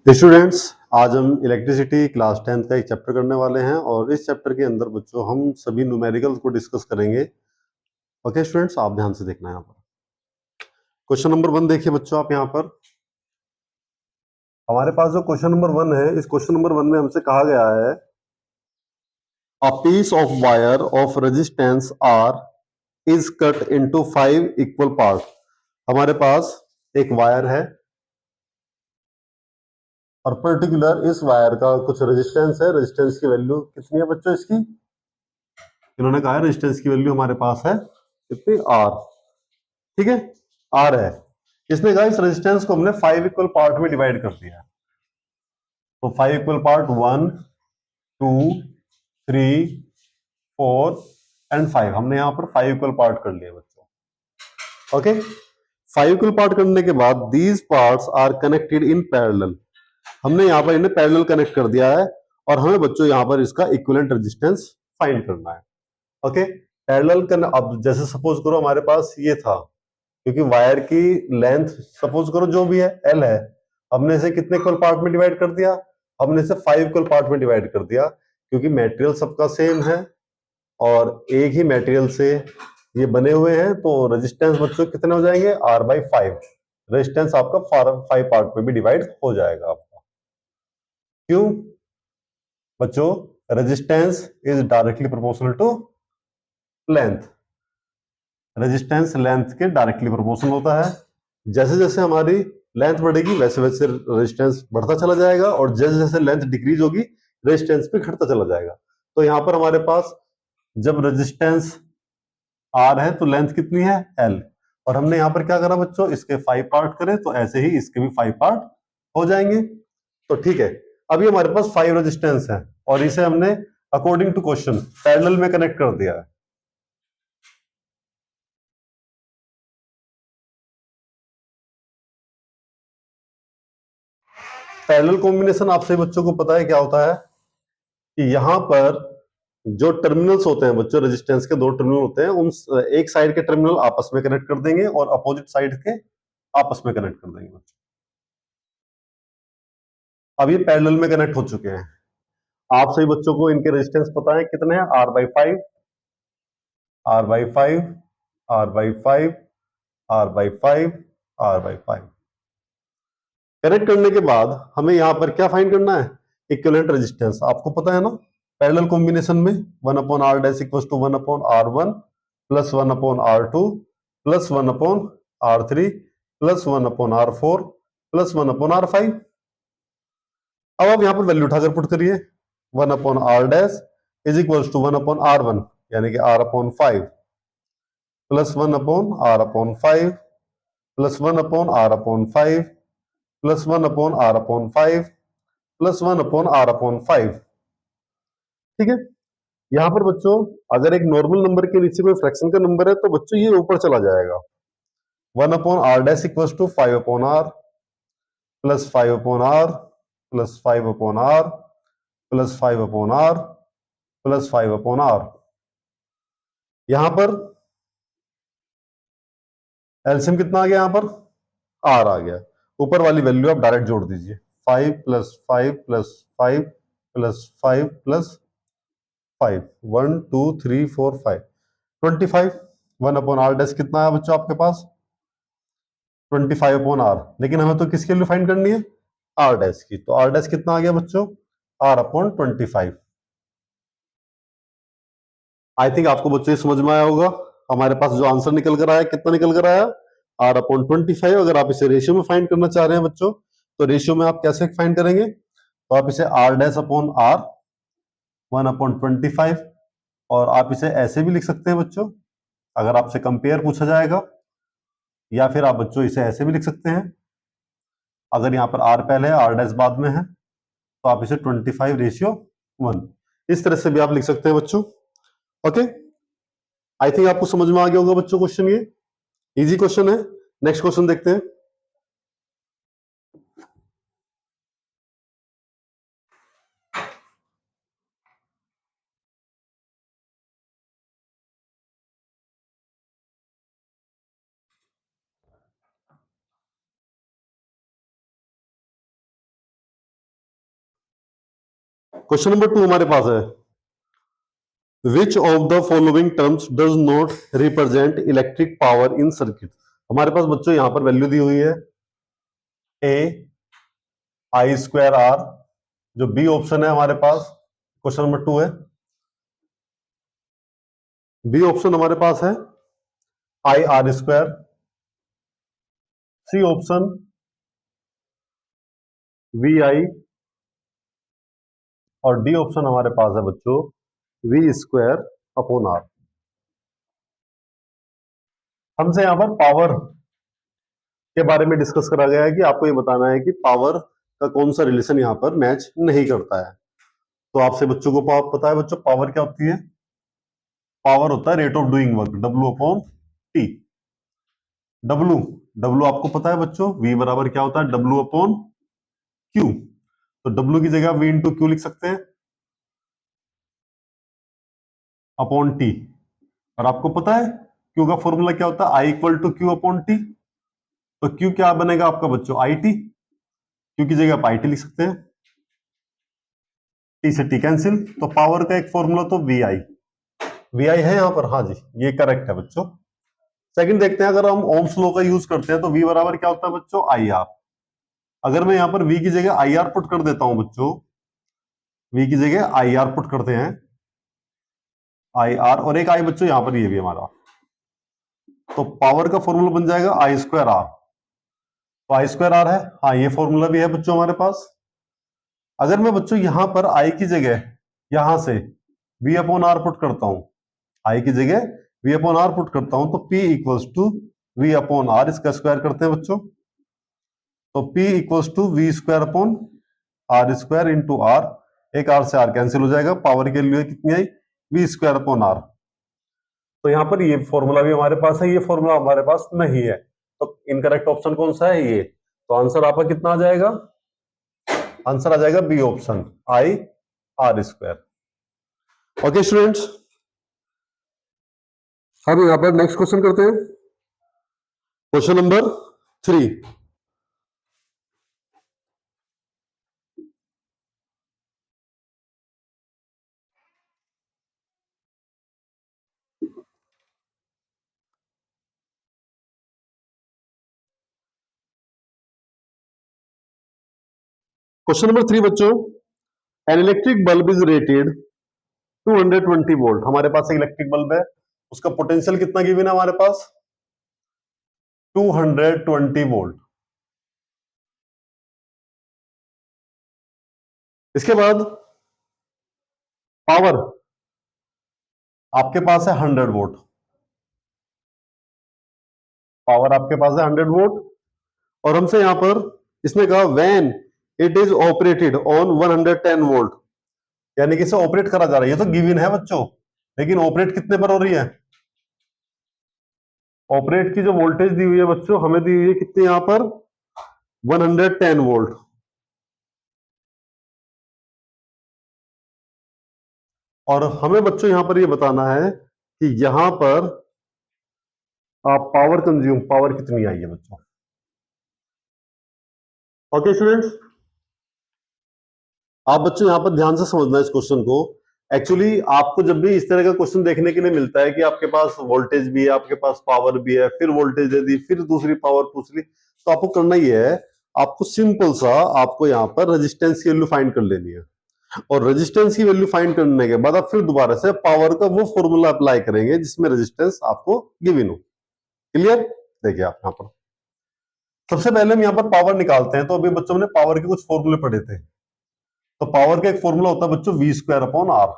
Students, आज हम electricity class 10th का एक चैप्टर करने वाले हैं और इस चैप्टर के अंदर बच्चों हम सभी न्यूमेरिकल्स को डिस्कस करेंगे। ओके स्टूडेंट्स, आप ध्यान से देखना है। यहाँ पर क्वेश्चन नंबर 1 देखिए बच्चों, आप यहाँ पर हमारे पास जो क्वेश्चन नंबर 1 है, इस क्वेश्चन नंबर 1 में हमसे कहा गया है a piece of wire of resistance are is cut into 5 equal part. हमारे पास एक वायर है और पर्टिकुलर इस वायर का कुछ रेजिस्टेंस है। रेजिस्टेंस की वैल्यू कितनी है बच्चों इसकी? इन्होंने कहा है रेजिस्टेंस की वैल्यू हमारे पास है कितनी? आर। ठीक है, आर है। इसने कहा इस रेजिस्टेंस को हमने 5 इक्वल पार्ट में डिवाइड कर दिया है। तो 5 इक्वल पार्ट 1 2 3 4 एंड 5, हमने यहां पर 5 इक्वल पार्ट कर लिए बच्चों। ओके, 5 इक्वल पार्ट करने के बाद these parts are connected in parallel. हमने यहां पर इन्हें पैरेलल कनेक्ट कर दिया है और हमें बच्चों यहां पर इसका इक्विवेलेंट रेजिस्टेंस फाइंड करना है। ओके, पैरेलल करना। अब जैसे सपोज करो हमारे पास ये था, क्योंकि वायर की लेंथ सपोज करो जो भी है एल है, हमने इसे कितने इक्वल पार्ट में डिवाइड कर दिया? हमने इसे 5 इक्वल पार्ट में डिवाइड कर दिया, क्योंकि मटेरियल सबका सेम है और एक ही मटेरियल से ये बने हुए हैं। तो रेजिस्टेंस बच्चों कितने हो जाएंगे? R/5। रेजिस्टेंस आपका 5 पार्ट में भी डिवाइड हो जाएगा आपका। क्यों बच्चों? Resistance is directly proportional to length. Resistance length के डायरेक्टली प्रोपोर्शनल होता है। जैसे जैसे हमारी लेंथ बढ़ेगी वैसे वैसे रेजिस्टेंस बढ़ता चला जाएगा और जैसे जैसे लेंथ डिक्रीज होगी रेजिस्टेंस भी घटता चला जाएगा। तो यहां पर हमारे पास जब रेजिस्टेंस आर है तो लेंथ कितनी है? एल। और हमने यहां पर क्या करा बच्चों? इसके 5 पार्ट करे, तो ऐसे ही इसके भी 5 पार्ट हो जाएंगे। तो ठीक है, अभी हमारे पास 5 रेजिस्टेंस है और इसे हमने अकॉर्डिंग टू क्वेश्चन पैरेलल में कनेक्ट कर दिया है। पैरेलल कॉम्बिनेशन आप सभी बच्चों को पता है क्या होता है कि यहां पर जो टर्मिनल्स होते हैं बच्चों, रेजिस्टेंस के 2 टर्मिनल होते हैं, उन एक साइड के टर्मिनल आपस में कनेक्ट कर देंगे और अपोजिट साइड के आपस में कनेक्ट कर देंगे बच्चों। अब ये पैरेलल में कनेक्ट हो चुके हैं। आप सभी बच्चों को इनके रेजिस्टेंस पता है कितने हैं? R/5, R/5, R/5, R/5, R/5। Connect करने के बाद हमें यहां पर क्या फाइंड करना है? Equivalent resistance. आपको पता है ना, पैरेलल कॉम्बिनेशन में 1/r dash equals to 1/r1 plus 1/r2 plus 1/r3 plus 1/r4 plus 1/r5। अब आप यहां पर वैल्यू उठाकर पुट करिए। 1/r dash is equals to 1/r1 यानी कि r/5 plus 1/r/5 plus 1/r/5 plus 1/r/5 plus 1/r/5। ठीक है, यहां पर बच्चों अगर एक नॉर्मल नंबर के नीचे कोई फ्रैक्शन का नंबर है तो बच्चों ये ऊपर चला जाएगा। 1/r dash equals to 5/r plus 5/r plus 5/r plus 5/r plus 5/r। यहां पर एलसीएम कितना आ गया? यहां पर आर आ गया। ऊपर वाली वैल्यू आप डायरेक्ट जोड़ दीजिए। 5 plus 5 plus 5 plus 5 plus 5, 1 2 3 4 5, 25। 1/r dash कितना है बच्चों आपके पास? 25/r। लेकिन हमें तो किसकी वैल्यू फाइंड करनी है? आर डैश की। तो आर डैश कितना आ गया बच्चों? R/25। आई थिंक आपको बच्चों ये समझ में आया होगा। हमारे पास जो आंसर निकल कर आया, कितना निकल कर आया? R/25। अगर आप इसे रेशियो में फाइंड करना चाह रहे हैं बच्चों, तो रेशियो में आप कैसे फाइंड करेंगे? तो आप इसे R डैश अपॉन R 1/25, और आप इसे ऐसे भी लिख सकते हैं बच्चों अगर आपसे कंपेयर पूछा जाएगा, या फिर आप बच्चों इसे ऐसे भी लिख सकते हैं। अगर यहाँ पर R पहले है, R डैश बाद में है, तो आप इसे 25:1 इस तरह से भी आप लिख सकते हैं बच्चों। ओके, आई थिंक आपको समझ में आ गया होगा बच्चों क्वेश्चन। ये इजी क्वेश्चन है। नेक्स्ट क्वेश्चन देखते हैं। क्वेश्चन नंबर 2 हमारे पास है, which of the following terms does not represent electric power in circuit. हमारे पास बच्चों यहां पर वैल्यू दी हुई है ए आई स्क्वायर आर, जो बी ऑप्शन है हमारे पास, क्वेश्चन नंबर 2 है, बी ऑप्शन हमारे पास है I R square, C option V I, और डी ऑप्शन हमारे पास है बच्चों वी स्क्वायर अपॉन आर। हमसे यहां पर पावर के बारे में डिस्कस करा गया है कि आपको ये बताना है कि पावर का कौन सा रिलेशन यहां पर मैच नहीं करता है। तो आपसे बच्चों को पता है बच्चों पावर क्या होती है, पावर होता है rate of doing work, W upon T. W W आपको पता है बच्चों, वी बराबर क्या होता है, डब्ल्यू अपॉन क्यू। तो डब्ल्यू की जगह वी इंटू क्यू लिख सकते हैं अपॉन टी। और आपको पता है क्यू का फॉर्मूला क्या होता है, I equal to Q upon T. तो क्यू क्या बनेगा आपका बच्चों, आई टी। क्यू की जगह आप आई टी लिख सकते हैं, टी से टी कैंसिल। तो पावर का एक फॉर्मूला तो वी आई, वी आई है यहां पर, हाँ जी ये करेक्ट है बच्चों। सेकंड देखते हैं, अगर हम ओम्स लॉ का यूज करते हैं तो वी बराबर क्या होता है बच्चों, आई आर। अगर मैं यहां पर वी की जगह आई आर पुट कर देता हूं बच्चों, वी की जगह आई आर पुट करते हैं, आई आर, और एक आई बच्चों यहां पर ये भी हमारा, तो पावर का फॉर्मूला बन जाएगा आई स्क्वायर आर। तो आई स्क्वायर आर है, हाँ ये फॉर्मूला भी है बच्चों हमारे पास। अगर मैं बच्चों यहां पर आई की जगह यहां से वी अपॉन आर पुट करता हूं, आई की जगह वी अपॉन आर पुट करता हूं, तो P equals to V upon R, इसका स्क्वायर करते हैं बच्चों। तो P equals to V square upon R square into R, एक आर से आर कैंसिल हो जाएगा, पावर के लिए कितनी आई, वी स्क्वायर अपॉन आर। तो यहां पर ये फॉर्मूला भी हमारे पास है, ये फॉर्मूला हमारे पास नहीं है, तो इनकरेक्ट ऑप्शन कौन सा है ये। तो आंसर आपका कितना आ जाएगा, आंसर आ जाएगा B option I R square. Okay students, हम यहां पर नेक्स्ट क्वेश्चन करते हैं, क्वेश्चन नंबर 3। क्वेश्चन नंबर 3 बच्चों, an electric bulb is rated 220 volt. हमारे पास एक इलेक्ट्रिक बल्ब है, उसका पोटेंशियल कितना गिवन है हमारे पास, 220 वोल्ट। इसके बाद पावर आपके पास है 100 वोल्ट, पावर आपके पास है 100 वोल्ट। और हमसे यहां पर इसने कहा when it is operated on 110 volt, यानी कि इसे ऑपरेट करा जा रहा है, ये तो गिवन है बच्चों, लेकिन ऑपरेट कितने पर हो रही है, ऑपरेट की जो वोल्टेज दी हुई है बच्चों हमें दी हुई है कितनी, यहां पर 110 वोल्ट। और हमें बच्चों यहां पर ये बताना है कि यहां पर पावर कंज्यूम, पावर कितनी आई है बच्चों। ओके स्टूडेंट्स, आप बच्चों यहां पर ध्यान से समझना इस क्वेश्चन को। एक्चुअली आपको जब भी इस तरह का क्वेश्चन देखने के लिए मिलता है कि आपके पास वोल्टेज भी है, आपके पास पावर भी है, फिर वोल्टेज दे दी, फिर दूसरी पावर पूछ ली, तो आपको करना ही है, आपको सिंपल सा आपको यहाँ पर रेजिस्टेंस की वैल्यू फाइंड कर लेनी है, और रेजिस्टेंस की वैल्यू फाइंड करने के बाद आप फिर दोबारा से पावर का वो फॉर्मूला अप्लाई करेंगे जिसमें रेजिस्टेंस आपको गिवन हो। क्लियर, देखिए आप यहाँ पर सबसे पहले हम यहाँ पर पावर निकालते हैं। तो अभी बच्चों ने पावर के कुछ फॉर्मूले पढ़े थे, तो पावर का एक फॉर्मूला होता है बच्चों वी स्क्वायर अपॉन आर।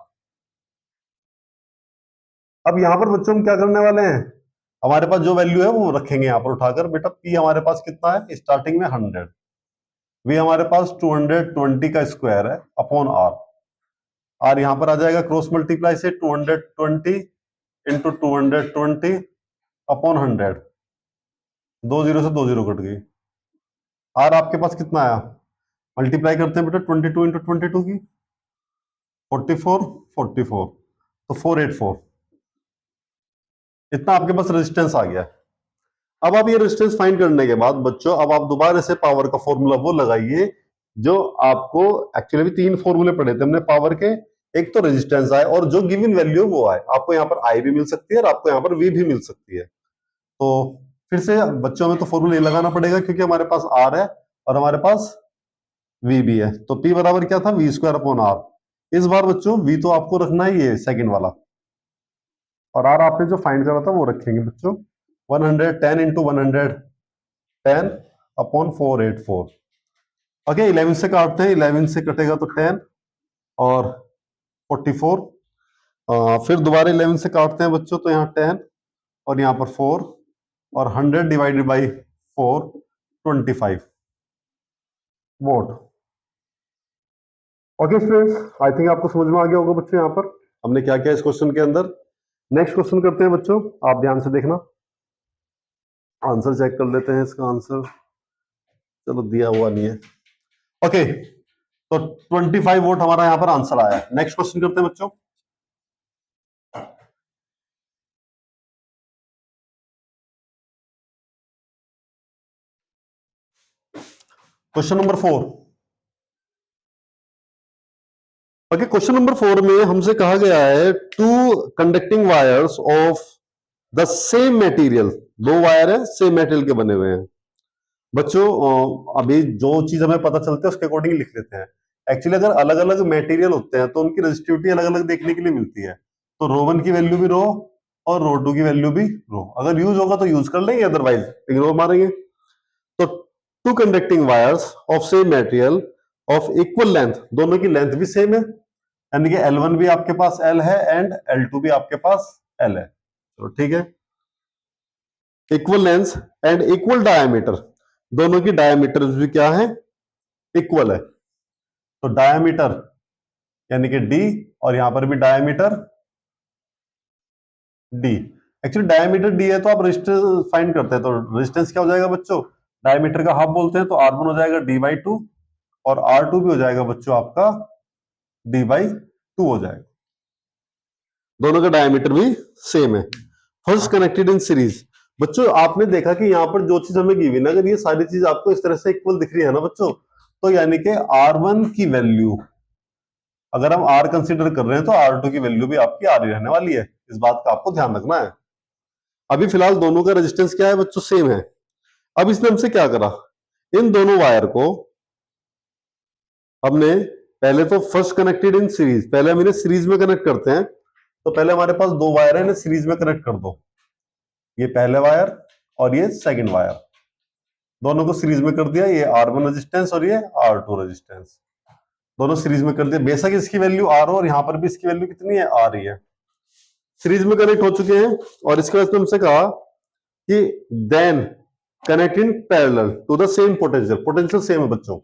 अब यहां पर बच्चों हम क्या करने वाले हैं, हमारे पास जो वैल्यू है वो रखेंगे यहां पर उठाकर। बेटा पी हमारे पास कितना है, स्टार्टिंग में 100, वी हमारे पास 220 का स्क्वायर है अपॉन आर, आर यहां पर आ जाएगा क्रॉस मल्टीप्लाई से 220 इंटू 220 अपॉन 100, 2 जीरो से 2 जीरो कट गई। आर आपके पास कितना आया, मल्टीप्लाई करते हैं बेटा 22 इंटू 22 की 44, 44 तो 484, इतना आपके पास रेजिस्टेंस आ गया। अब आप ये रेजिस्टेंस फाइंड करने के बाद बच्चों अब आप दोबारा से पावर का फॉर्मूला वो लगाइए जो आपको एक्चुअली भी 3 फॉर्मूले पढ़े थे हमने पावर के, एक तो रेजिस्टेंस आए और जो गिवन वैल्यू वो आए, आपको यहाँ पर आई भी मिल सकती है और आपको यहाँ पर वी भी मिल सकती है। तो फिर से बच्चों में तो फॉर्मूला ये लगाना पड़ेगा क्योंकि हमारे पास आर है और हमारे पास वी भी है। तो पी बराबर क्या था, वी स्क्वायर अपॉन आर। इस बार बच्चों वी तो आपको रखना ही है सेकंड वाला, और आर आपने जो फाइंड करा था वो रखेंगे बच्चों 110 इंटू 110 अपॉन 484। ओके 11 से काटते हैं, 11 से कटेगा तो 10 और 44। फिर दोबारा 11 से काटते हैं बच्चों, तो यहाँ 10 और यहाँ पर 4 और 100 divided by 4 25 vote. Okay students, I think आपको समझ में आ गया होगा बच्चों यहाँ पर हमने क्या किया इस क्वेश्चन के अंदर। नेक्स्ट क्वेश्चन करते हैं बच्चों, आप ध्यान से देखना, आंसर चेक कर लेते हैं इसका आंसर। चलो दिया हुआ नहीं है। ओके तो 25 वोट हमारा यहाँ पर आंसर आया है। नेक्स्ट क्वेश्चन करते हैं बच्चों। Question number 4। Okay question number 4 में हमसे कहा गया है two conducting wires of the same material, दो वायर है सेम मटेरियल के बने हुए हैं। बच्चों अभी जो चीज हमें पता चलता है उसके अकॉर्डिंग लिख लेते हैं। एक्चुअली अगर अलग अलग मटेरियल होते हैं तो उनकी रेजिस्टिविटी अलग अलग देखने के लिए मिलती है। तो रो 1 की वैल्यू भी रो और रो 2 की वैल्यू भी रो, अगर यूज होगा तो यूज कर लेंगे, अदरवाइज इग्नोर मारेंगे। तो two conducting wires of same material of equal length, दोनों की लेंथ भी सेम है, यानी कि L1 भी आपके पास L है एंड L2 भी आपके पास L है। तो ठीक है, equal length and equal diameter, दोनों की डायमीटर भी क्या है, इक्वल है। तो डायमीटर यानी कि D और यहां पर भी diameter D। Actually diameter D है तो आप रेजिस्टेंस फाइंड करते हैं, तो रेजिस्टेंस क्या हो जाएगा बच्चों, डायमीटर का हाफ बोलते हैं, तो R1 हो जाएगा D/2 और R2 भी हो जाएगा बच्चों आपका D/2 हो जाएगा। दोनों का डायमीटर भी सेम है। First connected in series. बच्चों आपने देखा कि यहाँ पर जो चीज हमें गिवन है, अगर ये सारी चीज आपको इस तरह से इक्वल दिख रही है ना बच्चों, तो यानी कि R1 की वैल्यू अगर हम R कंसीडर कर रहे हैं तो R2 की वैल्यू भी आपकी R ही रहने वाली है। इस बात का आपको ध्यान रखना है। अभी फिलहाल दोनों का रेजिस्टेंस क्या है बच्चों, सेम है। अब इसने हमसे क्या करा, इन दोनों वायर को हमने पहले तो फर्स्ट कनेक्टेड इन सीरीज, पहले हम इन्हें सीरीज में कनेक्ट करते हैं। तो पहले हमारे पास दो वायर है, इन्हें सीरीज में कनेक्ट कर दो, ये पहले वायर और ये सेकंड वायर, दोनों को सीरीज में कर दिया। ये R1 रेजिस्टेंस और ये R2 रेजिस्टेंस, दोनों सीरीज में कर दिया। बेशक इसकी वैल्यू R हो और यहां पर भी इसकी वैल्यू कितनी है, R ही है। सीरीज में कनेक्ट हो चुके हैं और इसके बाद हमसे कहा कि then connect in parallel to the same potential, potential same है बच्चों।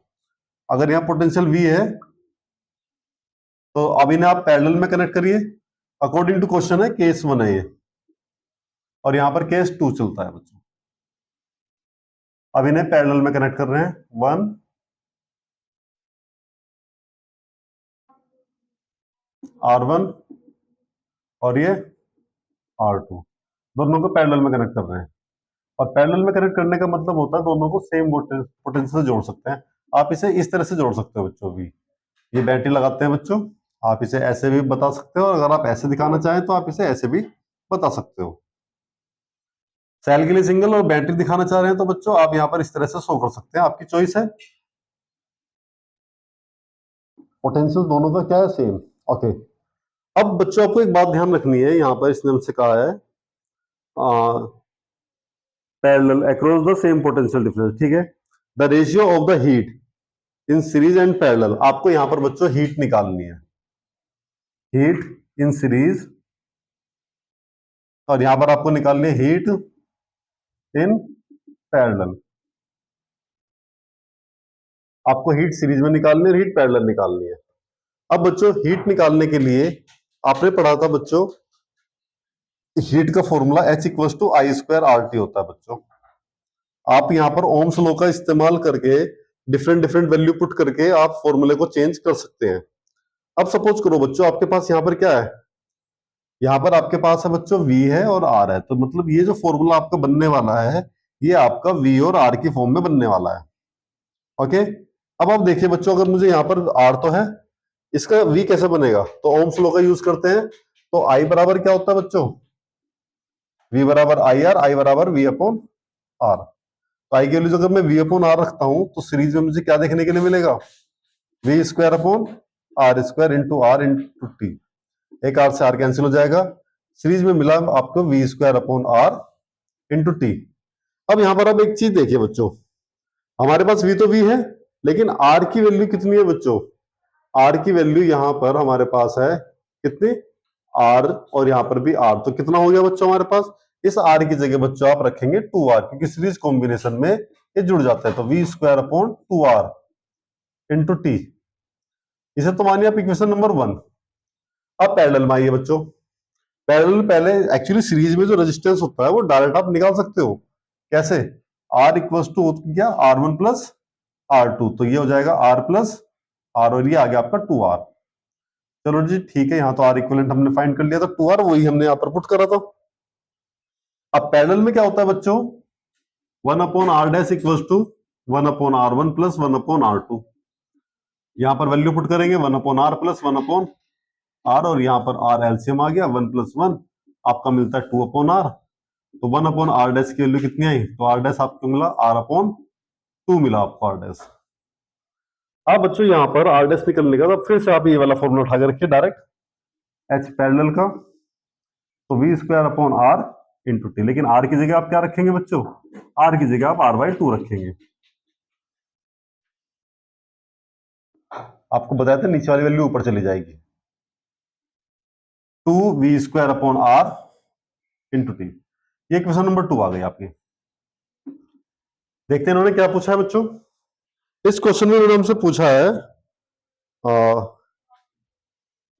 अगर यहाँ पोटेंशियल V है तो अब इन्हें आप पैरेलल में कनेक्ट करिए। अकॉर्डिंग टू क्वेश्चन है केस 1 है ये, और यहां पर केस 2 चलता है बच्चों। अब इन्हें पैरेलल में कनेक्ट कर रहे हैं, 1 R1 और ये R2, दोनों को पैरेलल में कनेक्ट कर रहे हैं। और पैरेलल में कनेक्ट करने का मतलब होता है दोनों को सेम पोटेंशियल से जोड़ सकते हैं। आप इसे इस तरह से जोड़ सकते हो बच्चों भी, ये बैटरी लगाते हैं बच्चों, आप इसे ऐसे भी बता सकते हो, और अगर आप ऐसे दिखाना चाहें तो आप इसे ऐसे भी बता सकते हो। सेल के लिए सिंगल और बैटरी दिखाना चाह रहे हैं तो बच्चों आप यहाँ पर इस तरह से शो कर सकते हैं, आपकी चॉइस है। पोटेंशियल दोनों का क्या है, सेम। ओके अब बच्चों आपको एक बात ध्यान रखनी है, यहाँ पर इसने हमसे कहा है parallel across the same potential difference, ठीक है। The ratio of the heat in series and parallel, आपको यहाँ पर बच्चों हीट निकालनी है, हीट इन सीरीज, और यहां पर आपको निकालनी है हीट इन पैरेलल। आपको हीट सीरीज में निकालनी है, हीट पैरेलल निकालनी है। अब बच्चों हीट निकालने के लिए आपने पढ़ा था बच्चों, हीट का फॉर्मूला H=I²RT होता है बच्चों। आप यहाँ पर ओम्स लॉ का इस्तेमाल करके डिफरेंट डिफरेंट वैल्यू पुट करके आप फॉर्मूले को चेंज कर सकते हैं। अब सपोज करो बच्चों आपके पास यहाँ पर क्या है, यहाँ पर आपके पास है बच्चों V है और R है, तो मतलब ये जो फॉर्मूला आपका बनने वाला है ये आपका V और R की फॉर्म में बनने वाला है। ओके अब आप देखिए बच्चों, अगर मुझे यहाँ पर आर तो है, इसका वी कैसे बनेगा, तो ओम्स लॉ का यूज करते हैं। तो आई बराबर क्या होता है बच्चों, वी बराबर आई आर, आई बराबर वी अपॉन आर। तो आई की वैल्यू अगर मैं वी अपॉन आर रखता हूं तो सीरीज में मुझे क्या देखने के लिए मिलेगा, V square upon R square into R into T. एक आर से आर कैंसिल हो जाएगा, सीरीज में मिला आपको V square upon R into T. अब यहां पर अब एक चीज देखिए बच्चों, हमारे पास वी तो वी है, लेकिन आर की वैल्यू कितनी है बच्चों, आर की वैल्यू यहां पर हमारे पास है कितनी, आर, और यहां पर भी आर। तो कितना हो गया बच्चों हमारे पास, इस आर की जगह बच्चों आप रखेंगे 2r, क्योंकि सीरीज कॉम्बिनेशन में ये जुड़ जाता है। तो V square upon 2r into T, इसे तो मानिए आप इक्वेशन नंबर 1। अब पैरेलल में आइए बच्चों, पैरेलल पहले एक्चुअली सीरीज में जो रेजिस्टेंस होता है वो डायरेक्ट आप निकाल सकते हो। कैसे, आर इक्वल टू क्या, R one plus R two, तो ये हो जाएगा आर प्लस आर, और ये आ गया आपका 2r। चलो जी ठीक है, यहाँ तो आर इक्विवेलेंट हमने फाइंड कर लिया था, 2r वही हमने यहाँ पर पुट करा था। अब पैरेलल में क्या होता है बच्चों, 1 upon R dash equal to 1 upon R one plus 1 upon R two. यहां पर वैल्यू पुट करेंगे 1 upon R plus 1 upon R, और यहां पर आर एलसीएम आ गया, 1 प्लस 1 आपका मिलता है 2 अपॉन आर। तो 1 अपॉन आर डैश की वैल्यू कितनी आई, तो आर डैश आपको मिला आर अपॉन 2 मिला आपको आर डैश। अब बच्चों यहां पर आर डैश निकलने का, तो फिर से आप ये वाला फॉर्मूला उठा के रखिए डायरेक्ट, एच पैरेलल का, तो V square upon R into T. लेकिन आर की जगह आप क्या रखेंगे बच्चों, आर की जगह आप आर बाई 2 रखेंगे। आपको बताया था नीचे वाली वैल्यू ऊपर चली जाएगी, 2v² upon R into T. ये क्वेश्चन नंबर 2 आ गई आपकी। देखते हैं इन्होंने क्या पूछा है बच्चों। इस क्वेश्चन में इन्होंने हमसे पूछा है,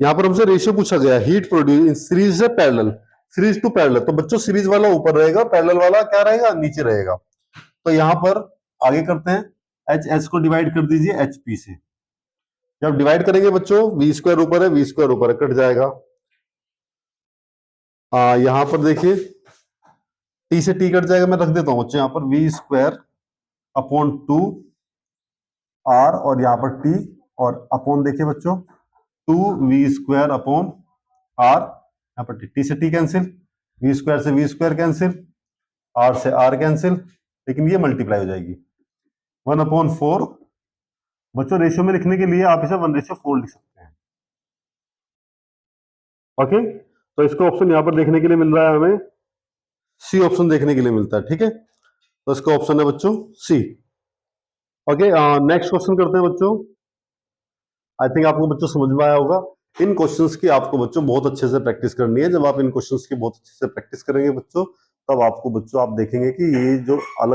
यहां पर हमसे रेशियो पूछा गया, हीट प्रोड्यूस इन सीरीज से पैरेलल, सीरीज टू पैरेलल। तो बच्चों सीरीज वाला ऊपर रहेगा, पैरेलल वाला क्या रहेगा, नीचे रहेगा। तो यहां पर आगे करते हैं, एच एच को डिवाइड कर दीजिए एच पी से। जब डिवाइड करेंगे बच्चों, वी स्क्वायर ऊपर है, वी स्क्वायर ऊपर है, कट जाएगा। यहां पर देखिए टी से टी कट जाएगा, मैं रख देता हूं बच्चों यहाँ पर वी स्क्वायर अपॉन 2 आर, और यहां पर टी, और अपॉन देखिए बच्चों 2v² अपॉन आर, यहाँ पर टी से टी कैंसिल, वी स्क्वायर से वी स्क्वायर कैंसिल, आर से आर कैंसिल, लेकिन ये मल्टीप्लाई हो जाएगी 1/4। बच्चों रेशियो में लिखने के लिए आप इसे 1/4 लिख सकते हैं। ओके, तो इसका ऑप्शन यहाँ पर देखने के लिए मिल रहा है हमें, सी ऑप्शन देखने के लिए मिलता है। ठीक है, तो इसका ऑप्शन है बच्चों सी। ओके, नेक्स्ट क्वेश्चन करते हैं बच्चों। आई थिंक आपको बच्चों समझ में आया होगा। इन क्वेश्चंस की आपको बच्चों बहुत अच्छे से प्रैक्टिस करनी है। जब आप इन क्वेश्चंस की बहुत अच्छे से प्रैक्टिस करेंगे बच्चों, तब आपको बच्चों आप देखेंगे कि ये जो अलग